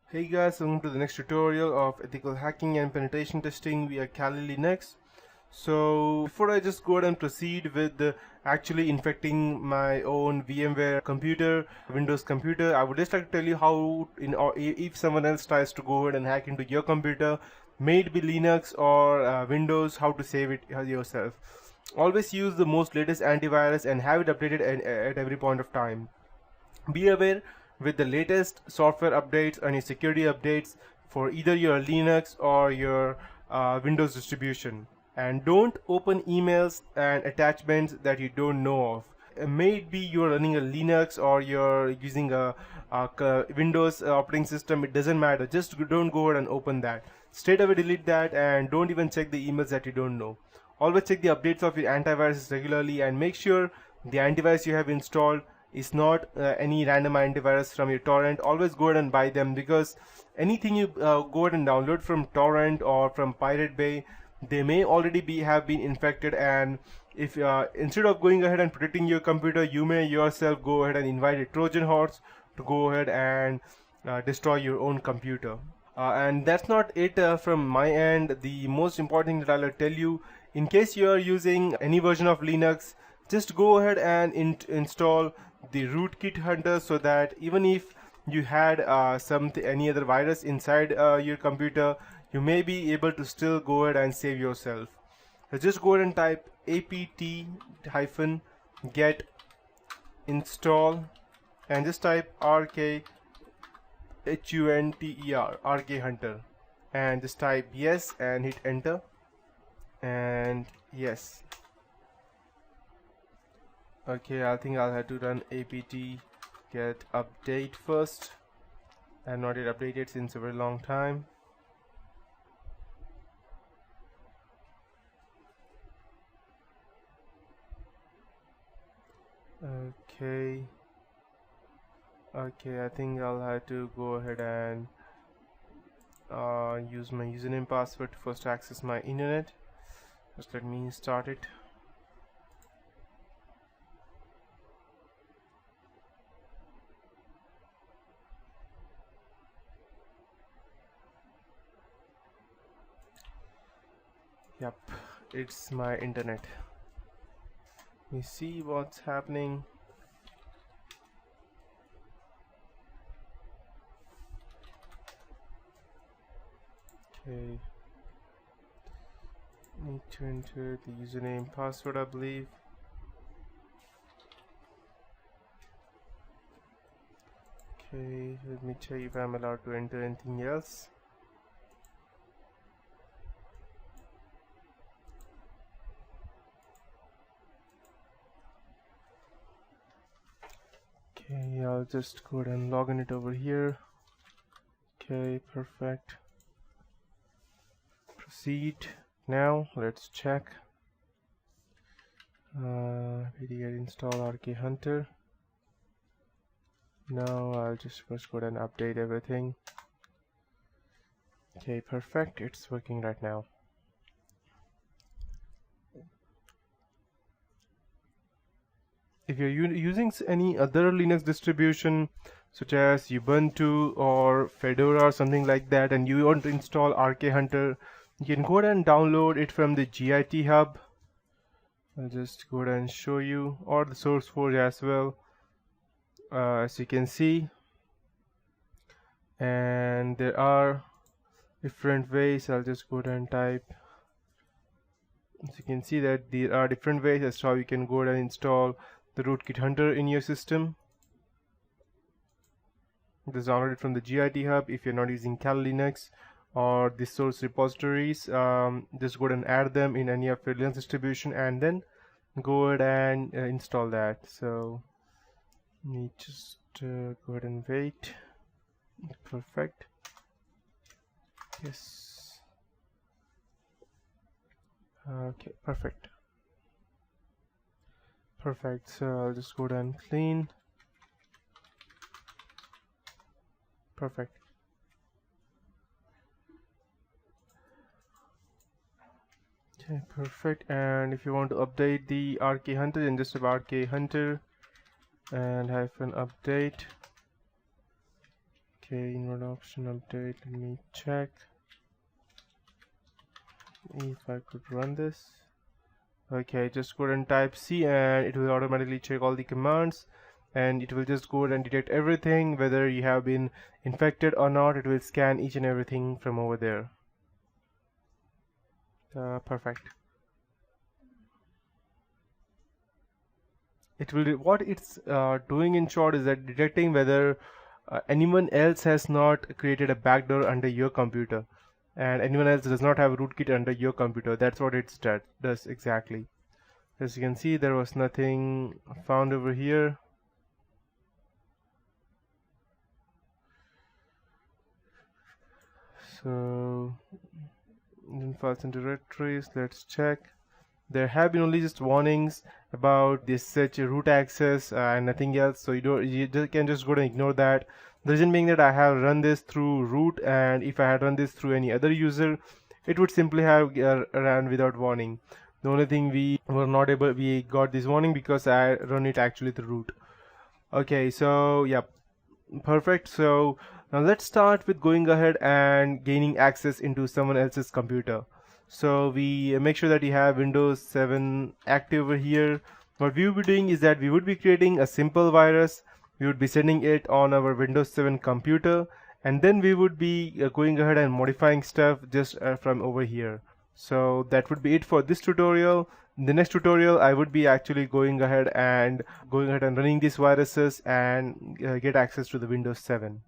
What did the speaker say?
Hey guys, welcome to the next tutorial of ethical hacking and penetration testing via Kali Linux. So before I just go ahead and proceed with actually infecting my own VMware computer, Windows computer, I would just like to tell you how if someone else tries to go ahead and hack into your computer, may it be Linux or Windows, how to save it yourself. Always use the most latest antivirus and have it updated at every point of time. Be aware with the latest software updates and your security updates for either your Linux or your Windows distribution. And don't open emails and attachments that you don't know of. May it be you're running a Linux or you're using a Windows operating system, it doesn't matter. Just don't go ahead and open that. Straight away delete that and don't even check the emails that you don't know. Always check the updates of your antivirus regularly and make sure the antivirus you have installed is not any random antivirus from your torrent. Always go ahead and buy them, because anything you go ahead and download from torrent or from Pirate Bay, they may already have been infected, and if instead of going ahead and protecting your computer, you may yourself go ahead and invite a Trojan horse to go ahead and destroy your own computer. And that's not it from my end. The most important thing that I'll tell you, in case you are using any version of Linux, just go ahead and install the Rootkit Hunter, so that even if you had any other virus inside your computer, you may be able to still go ahead and save yourself. So just go ahead and type apt-get install and just type rkhunter, rk hunter, and just type yes and hit enter, and yes. Okay, I think I'll have to run apt get update first. I have not yet updated since a very long time. Okay, I think I'll have to go ahead and use my username password to first access my internet. Just let me start it. Yep, it's my internet. Let me see what's happening. Okay, need to enter the username password, I believe. Okay, let me check if I'm allowed to enter anything else. Okay, I'll just go ahead and log in it over here. Okay, perfect. Proceed. Now let's check. Get install RK Hunter. Now I'll just first go ahead and update everything. Okay, perfect. It's working right now. If you're using any other Linux distribution such as Ubuntu or Fedora or something like that, and you want to install RK Hunter, you can go ahead and download it from the GIT hub. I'll just go ahead and show you, or the SourceForge as well, as you can see. And there are different ways. I'll just go ahead and type. As you can see that there are different ways as to how you can go ahead and install the Rootkit Hunter in your system. This is downloaded from the GIT hub. If you're not using Kali Linux or the source repositories, just go ahead and add them in any of your Linux distribution and then go ahead and install that. So let me just go ahead and wait. Perfect. Yes. Okay, perfect. Perfect. So I'll just go ahead and clean. Perfect. Okay, perfect. And if you want to update the RK Hunter, then just type RK Hunter and -update. Okay, inward option update. Let me check if I could run this. Okay, just go ahead and type C and it will automatically check all the commands, and it will just go ahead and detect everything, whether you have been infected or not. It will scan each and everything from over there. Perfect. It will what it's doing in short is that detecting whether anyone else has not created a backdoor under your computer, and anyone else does not have a rootkit under your computer. That's what it does exactly. As you can see, there was nothing found over here. So in files and directories, let's check. There have been only just warnings about this such root access and nothing else, so you can just go and ignore that. The reason being that I have run this through root, and if I had run this through any other user, it would simply have run without warning. The only thing we got this warning because I run it actually through root. Okay, so yep, perfect. So now let's start with going ahead and gaining access into someone else's computer. So we make sure that you have Windows 7 active over here. What we will be doing is that we would be creating a simple virus. We would be sending it on our Windows 7 computer, and then we would be going ahead and modifying stuff just from over here. So that would be it for this tutorial. In the next tutorial, I would be actually going ahead and running these viruses and get access to the Windows 7.